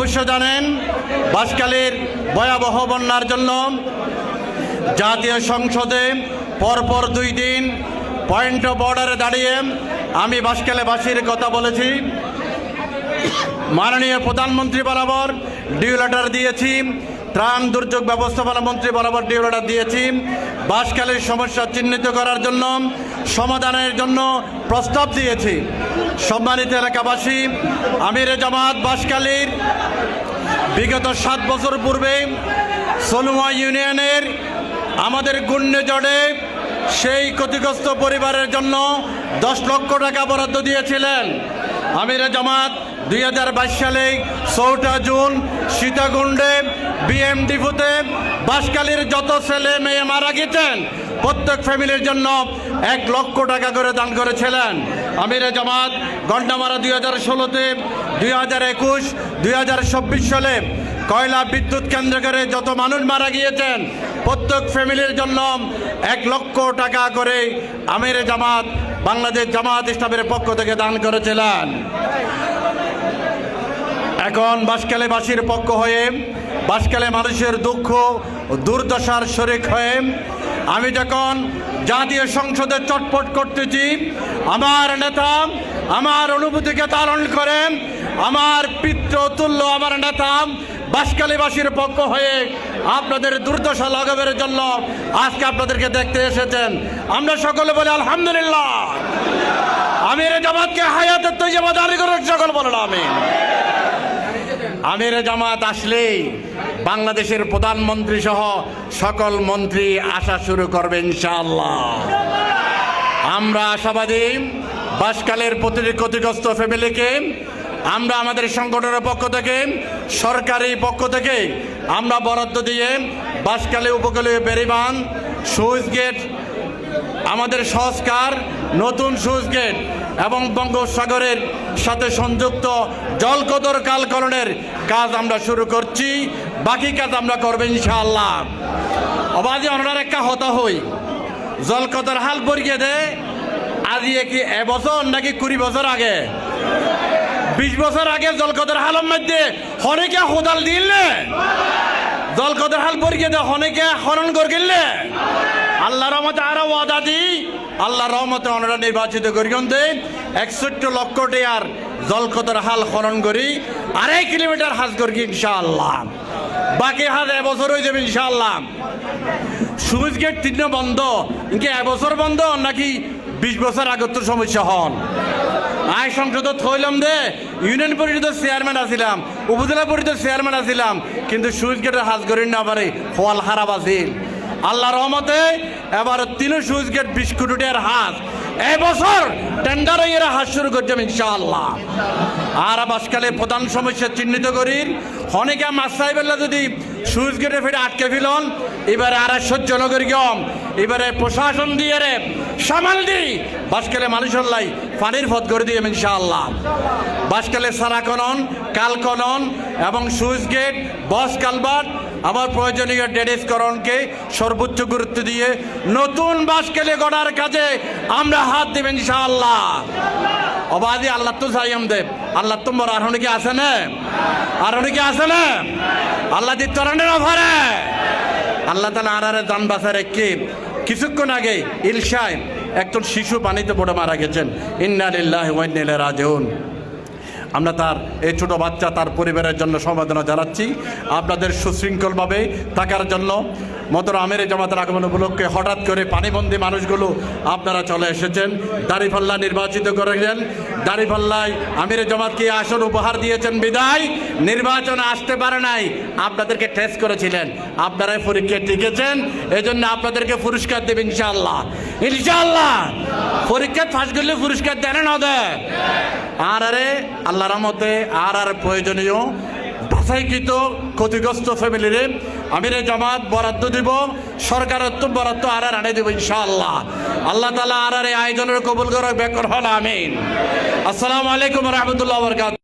অবশ্য জানেন বাঁশখালীর ভয়াবহ বন্যার জন্য জাতীয় সংসদে পরপর 2 দিন পয়েন্ট অফ অর্ডারে দাঁড়িয়ে আমি বাঁশখালীবাসীর কথা বলেছি। মাননীয় প্রধানমন্ত্রী বরাবর ডিউ লেটার দিয়েছি, ত্রাণ দুর্যোগ ব্যবস্থাপনা মন্ত্রী বরাবর ডিউ লেটার দিয়েছি। বাঁশখালীর সমস্যা চিহ্নিত করার জন্য, সমাধানের জন্য প্রস্তাব দিয়েছি। সম্মানিত এলাকাবাসী, আমিরে জামাত বাঁশখালীর বিগত 7 বছর পূর্বে সলুয়া ইউনিয়নের আমাদের ঘূর্ণিঝড়ে সেই ক্ষতিগ্রস্ত পরিবারের জন্য 10 লক্ষ টাকা বরাদ্দ দিয়েছিলেন। আমিরে জামাত 2022 সালে 4 জুন সীতাকুণ্ডে বিএম ডিপোতে বাঁশখালীর যত ছেলে মেয়ে মারা গেছেন প্রত্যেক ফ্যামিলির জন্য 1 লক্ষ টাকা করে দান করেছিলেন। আমিরে জামাত গন্ডামারা 2016-তে, 2021, 2026 সালে কয়লা বিদ্যুৎ কেন্দ্র করে যত মানুষ মারা গিয়েছেন প্রত্যেক ফ্যামিলির জন্য 1 লক্ষ টাকা করে আমিরে জামাত বাংলাদেশ জামাত ইসলামের পক্ষ থেকে দান করেছিলেন। এখন বাঁশখালীবাসীর পক্ষ হয়ে, বাঁশখালী মানুষের দুঃখ দুর্দশার শরিক হয়ে আমি যখন জাতীয় সংসদে চটপট করতেছি, আমার নেতা আমার অনুভূতিকে ধারণ করেন, আমার পিতৃতুল্য আমার নেতা বাঁশখালীবাসীর পক্ষ হয়ে আপনাদের দুর্দশা লাঘবের জন্য আজকে আপনাদেরকে দেখতে এসেছেন। আমরা সকলে বলি আলহামদুলিল্লাহ। আমিরে জামাতকে হায়াতের তৈবা দাঁড়ি করে সকল বলেন আমিন। আমিরে জামাত আসলেই বাংলাদেশের প্রধানমন্ত্রী সহ সকল মন্ত্রী আসা শুরু করবে ইনশাআল্লাহ। আমরা আশাবাদী বাঁশখালীর প্রতিটি ক্ষতিগ্রস্ত ফ্যামিলিকে আমরা আমাদের সংগঠনের পক্ষ থেকে, সরকারি পক্ষ থেকে আমরা বরাদ্দ দিয়ে বাঁশখালী উপকূলীয় বেড়িবাঁধ, সুইচ গেট, আমাদের সংস্কার, নতুন সুইচ গেট এবং বঙ্গোপসাগরের সাথে সংযুক্ত জলকদর কালকলনের কাজ আমরা শুরু করছি। বাকি কাজ আমরা করবো ইনশাআল্লাহ। অবাধে ওনার একটা হতা হই জলকদর হাল পরিয়ে দে আজিয়ে কি এবছর নাকি 20 বছর আগে, 20 বছর আগে জলকদর হালের মধ্যে হনেকে হোদাল দিলে জলকদর হাল পরিয়ে দে হনেকে খনন করে গেলে আল্লাহ রহমতে আরো ওয়াদা দিই, আল্লাহ রহমতে ওনারা নির্বাচিত করিয়ন দেন 61 লক্ষ টাকার জলকদর হাল খনন করি 2.5 কিলোমিটার হাজ করি ইনশাআল্লাহ। বাকি হাজ এবছর হয়ে যাবে ইনশাআল্লাহ। সুইচ গেট 3 বন্ধ, ইনকে এবছর বন্ধ নাকি 20 বছর আগত সমস্যা হন। আয় সংসদত হইলাম দে ইউনিয়ন পরিষদের চেয়ারম্যান আছিলাম, উপজেলা পরিষদের চেয়ারম্যান আছিলাম, কিন্তু সুইচ গেটের হাজ করি না পারে ফল খারাপ আছিল। আল্লাহ রহমতে এবার 3 সুইচ গেট 20 কোটি টাকার হাজ এবছর টেন্ডার এরা হাজ শুরু করছে ইনশাআল্লাহ। আর বাঁশখালী প্রধান সমস্যা চিহ্নিত করি অনেকে মাসাই বেলা যদি সুইচ গেটে ফেটে আটকে ফেলন এবারে আর সহ্য নগরী কম, এবারে প্রশাসন দিয়ে রে সামাল দিই বাঁশখালী মানুষের লাই পানির পথ করে দিয়ে ইনশাআল্লাহ। বাঁশখালী সারা খনন, কাল খনন এবং সুইচ গেট, বস কালভার্ট আবার প্রয়োজনীয় ড্রেনেজকরণকে সর্বোচ্চ গুরুত্ব দিয়ে নতুন বাঁশখালী গড়ার কাজে আমরা হাত দেব ইনশাআল্লাহ। অবাধি আল্লাহ তো সাইম দেব, আল্লাহ তো মোর আর অনেকে আছে না, আর অনেকে আছে না, আল্লাহ দিতরানের অফারে আল্লাহ তাআলা আরারে জান বাঁচার একটি কিছুক্ষণ আগে ইলশায় একজন শিশু পানিতে পড়ে মারা গেছেন। ইন্না লিল্লাহি ওয়া ইন্না ইলাইহি রাজিউন। আমরা তার এই ছোটো বাচ্চা তার পরিবারের জন্য সমবেদনা জানাচ্ছি। আপনাদের সুশৃঙ্খলভাবে থাকার জন্য মতর আমিরে জামাতের আগমন উপলক্ষে হঠাৎ করে পানিবন্দী মানুষগুলো আপনারা চলে এসেছেন। দাঁড়িপাল্লা নির্বাচিত করেছেন, দাঁড়িপাল্লায় আমিরে জামাতকে আসন উপহার দিয়েছেন বিদায় নির্বাচনে আসতে পারে নাই, আপনাদেরকে টেস্ট করেছিলেন, আপনারাই পরীক্ষায় টিকেছেন, এই জন্য আপনাদেরকে পুরস্কার দেবে ইনশাআল্লাহ। ইনশাআল্লাহ পরীক্ষা ফাঁস করলে পুরস্কার দেন না দেয়। আর আরে আল্লাহ রহমতে আর প্রয়োজনীয় বাছাইকৃত ক্ষতিগ্রস্ত ফ্যামিলিরে আমিরে জামাত বরাদ্দ দিব, সরকারের তো বরাদ্দ আর আনে দেব ইনশাআল্লাহ। আল্লাহ তাআলা আর এই আয়োজনের কবুল করে বেকর হল আমিন। আসসালামু আলাইকুম ওয়া রাহমাতুল্লাহি ওয়া বারাকাতুহু।